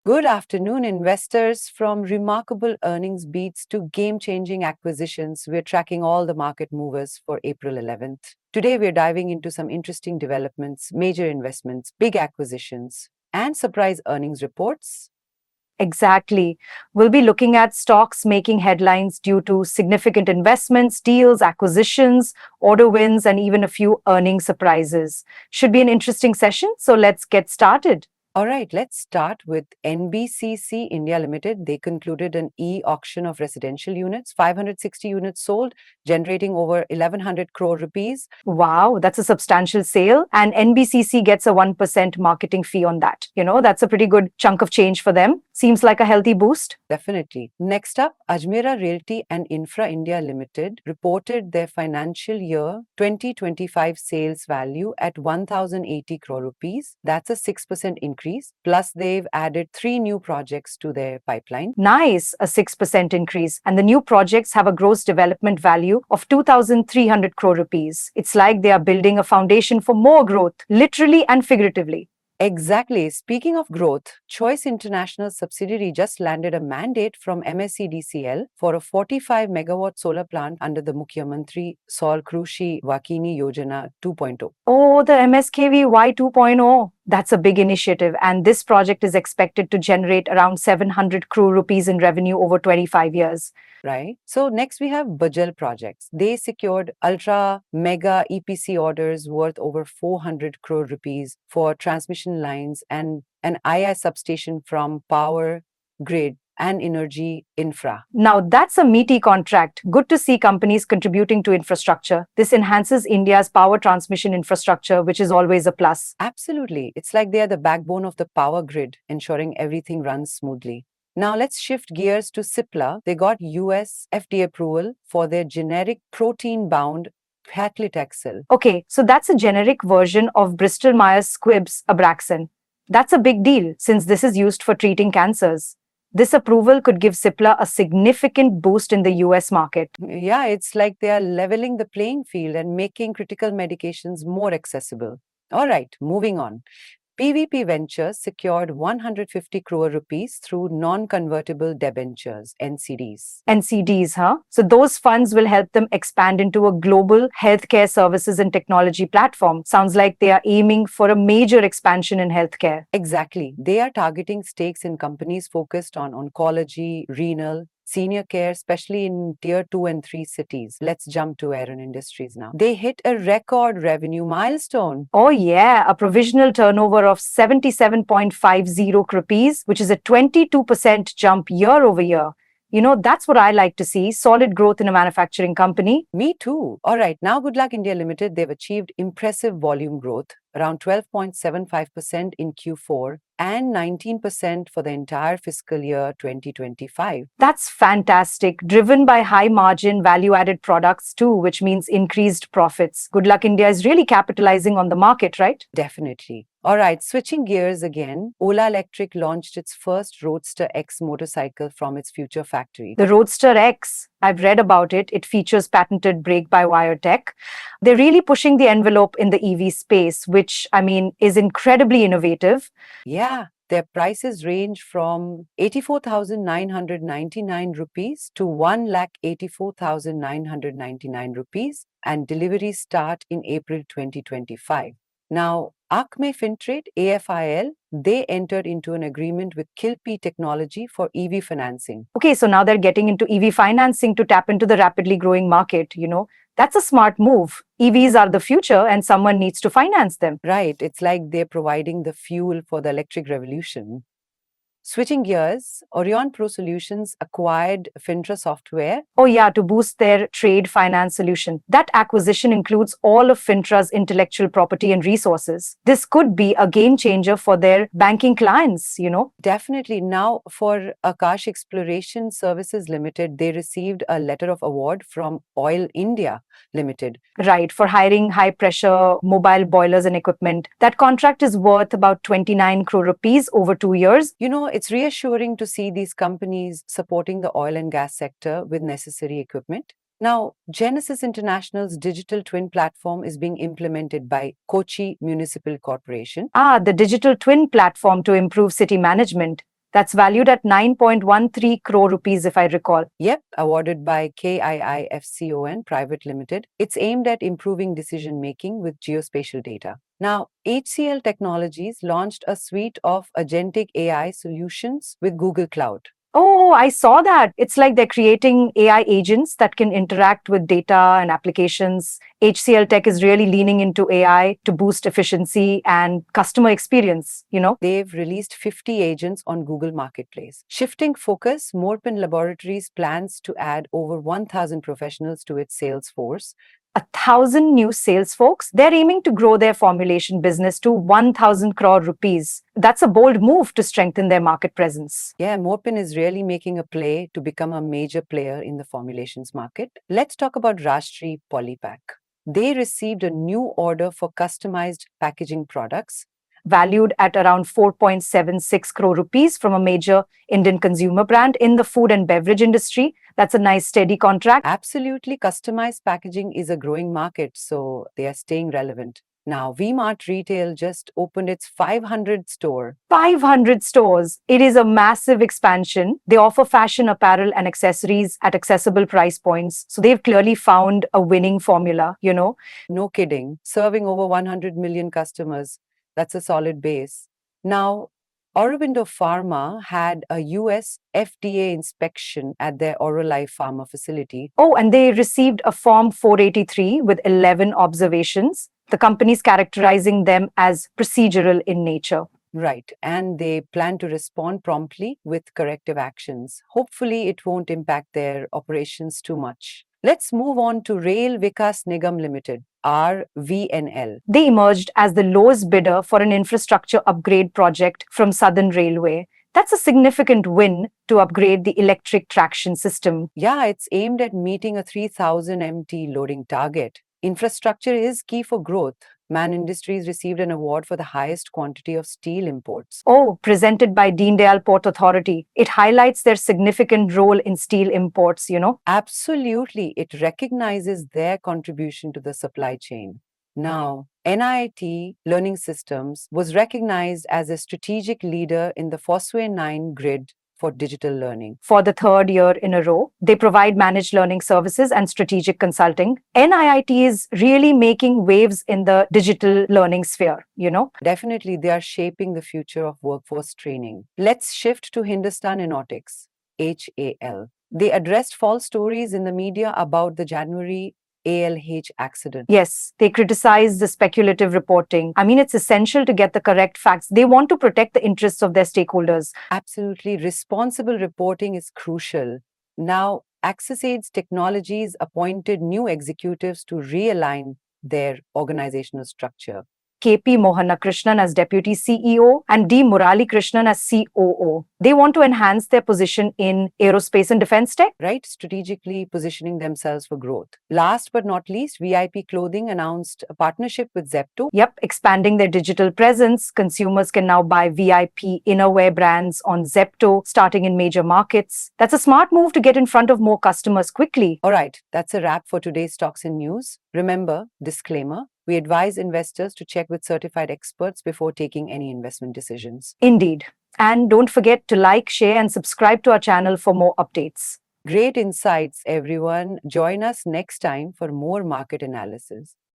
Good afternoon, investors. From remarkable earnings beats to game-changing acquisitions, we're tracking all the market movers for April 11th. Today, we're diving into some interesting developments, major investments, big acquisitions, and surprise earnings reports. Exactly. We'll be looking at stocks making headlines due to significant investments, deals, acquisitions, order wins, and even a few earnings surprises. Should be an interesting session, so let's get started. All right, let's start with NBCC India Limited. They concluded an e-auction of residential units, 560 units sold, generating over 1100 crore rupees. Wow, that's a substantial sale, and NBCC gets a 1% marketing fee on that. That's a pretty good chunk of change for them. Seems like a healthy boost. Definitely. Next up, Ajmera Realty and Infra India Limited reported their financial year 2025 sales value at 1080 crore rupees. That's a 6% increase. Plus, they've added 3 new projects to their pipeline. Nice, a 6% increase. And the new projects have a gross development value of 2,300 crore rupees. It's like they are building a foundation for more growth, literally and figuratively. Exactly. Speaking of growth, Choice International subsidiary just landed a mandate from MSEDCL for a 45 megawatt solar plant under the Mukhyamantri Saur Krushi Vakini Yojana 2.0. Oh, the MSKVY 2.0. That's a big initiative, and this project is expected to generate around 700 crore rupees in revenue over 25 years. Right. So next we have Bajel Projects. They secured ultra mega EPC orders worth over 400 crore rupees for transmission lines and an II substation from Power Grid and Energy Infra. Now, that's a meaty contract. Good to see companies contributing to infrastructure. This enhances India's power transmission infrastructure, which is always a plus. Absolutely. It's like they are the backbone of the power grid, ensuring everything runs smoothly. Now let's shift gears to Cipla. They got USFDA approval for their generic protein-bound Paclitaxel. Okay, so that's a generic version of Bristol Myers Squibb's Abraxane. That's a big deal since this is used for treating cancers. This approval could give Cipla a significant boost in the US market. Yeah, it's like they are leveling the playing field and making critical medications more accessible. All right, moving on. PVP Ventures secured 150 crore rupees through non-convertible debentures, NCDs. NCDs, huh? So those funds will help them expand into a global healthcare services and technology platform. Sounds like they are aiming for a major expansion in healthcare. Exactly. They are targeting stakes in companies focused on oncology, renal, senior care, especially in tier 2 and 3 cities. Let's jump to Aero Industries now. They hit a record revenue milestone. Oh yeah, a provisional turnover of 77.50 crore rupees, which is a 22% jump year over year. That's what I like to see, solid growth in a manufacturing company. Me too. All right, now Good Luck India Limited, they've achieved impressive volume growth, around 12.75% in Q4 and 19% for the entire fiscal year 2025. That's fantastic, driven by high margin value-added products too, which means increased profits. Good Luck India is really capitalizing on the market, right? Definitely. All right, switching gears again, Ola Electric launched its first Roadster X motorcycle from its future factory. The Roadster X, I've read about it. It features patented brake-by-wire tech. They're really pushing the envelope in the EV space, which, is incredibly innovative. Yeah, their prices range from 84,999 rupees to 1,84,999 rupees, and deliveries start in April 2025. Now, Acme Fintrade, AFIL, they entered into an agreement with Kilpi Technology for EV financing. Okay, so now they're getting into EV financing to tap into the rapidly growing market, That's a smart move. EVs are the future and someone needs to finance them. Right, it's like they're providing the fuel for the electric revolution. Switching gears, Orion Pro Solutions acquired Fintra Software. Oh yeah, to boost their trade finance solution. That acquisition includes all of Fintra's intellectual property and resources. This could be a game changer for their banking clients, Definitely. Now, for Akash Exploration Services Limited, they received a letter of award from Oil India Limited. Right, for hiring high-pressure mobile boilers and equipment. That contract is worth about 29 crore rupees over 2 years. It's reassuring to see these companies supporting the oil and gas sector with necessary equipment. Now, Genesis International's digital twin platform is being implemented by Kochi Municipal Corporation. The digital twin platform to improve city management. That's valued at 9.13 crore rupees, if I recall. Yep, awarded by KIIFCON Private Limited. It's aimed at improving decision making with geospatial data. Now, HCL Technologies launched a suite of agentic AI solutions with Google Cloud. Oh, I saw that. It's like they're creating AI agents that can interact with data and applications. HCL Tech is really leaning into AI to boost efficiency and customer experience. They've released 50 agents on Google Marketplace. Shifting focus, Morpin Laboratories plans to add over 1,000 professionals to its sales force. 1,000 new sales folks. They're aiming to grow their formulation business to 1,000 crore rupees. That's a bold move to strengthen their market presence. Yeah, Morpin is really making a play to become a major player in the formulations market. Let's talk about Rashtriya Polypack. They received a new order for customized packaging products. Valued at around 4.76 crore rupees from a major Indian consumer brand in the food and beverage industry. That's a nice steady contract. Absolutely, customized packaging is a growing market, so they are staying relevant. Now, V-Mart Retail just opened its 500th store. 500 stores. It is a massive expansion. They offer fashion apparel and accessories at accessible price points. So they've clearly found a winning formula. No kidding, serving over 100 million customers. That's a solid base. Now, Aurobindo Pharma had a USFDA inspection at their Orolife Pharma facility. Oh, and they received a Form 483 with 11 observations. The company's characterizing them as procedural in nature. Right, and they plan to respond promptly with corrective actions. Hopefully, it won't impact their operations too much. Let's move on to Rail Vikas Nigam Limited, RVNL. They emerged as the lowest bidder for an infrastructure upgrade project from Southern Railway. That's a significant win to upgrade the electric traction system. Yeah, it's aimed at meeting a 3,000 MT loading target. Infrastructure is key for growth. Man Industries received an award for the highest quantity of steel imports. Oh, presented by Deen Dayal Port Authority. It highlights their significant role in steel imports. Absolutely, it recognizes their contribution to the supply chain. Now, NIT Learning Systems was recognized as a strategic leader in the Fosway 9 grid for digital learning. For the third year in a row, they provide managed learning services and strategic consulting. NIIT is really making waves in the digital learning sphere. Definitely, they are shaping the future of workforce training. Let's shift to Hindustan Aeronautics, HAL. They addressed false stories in the media about the January ALH accident. Yes, they criticize the speculative reporting. I mean, it's essential to get the correct facts. They want to protect the interests of their stakeholders. Absolutely, responsible reporting is crucial. Now, Access Technologies appointed new executives to realign their organizational structure. KP Mohanakrishnan as Deputy CEO and D. Murali Krishnan as COO. They want to enhance their position in aerospace and defense tech. Right, strategically positioning themselves for growth. Last but not least, VIP Clothing announced a partnership with Zepto. Yep, expanding their digital presence. Consumers can now buy VIP innerwear brands on Zepto, starting in major markets. That's a smart move to get in front of more customers quickly. All right, that's a wrap for today's Stocks and News. Remember, disclaimer, we advise investors to check with certified experts before taking any investment decisions. Indeed. And don't forget to like, share, and subscribe to our channel for more updates. Great insights, everyone. Join us next time for more market analysis.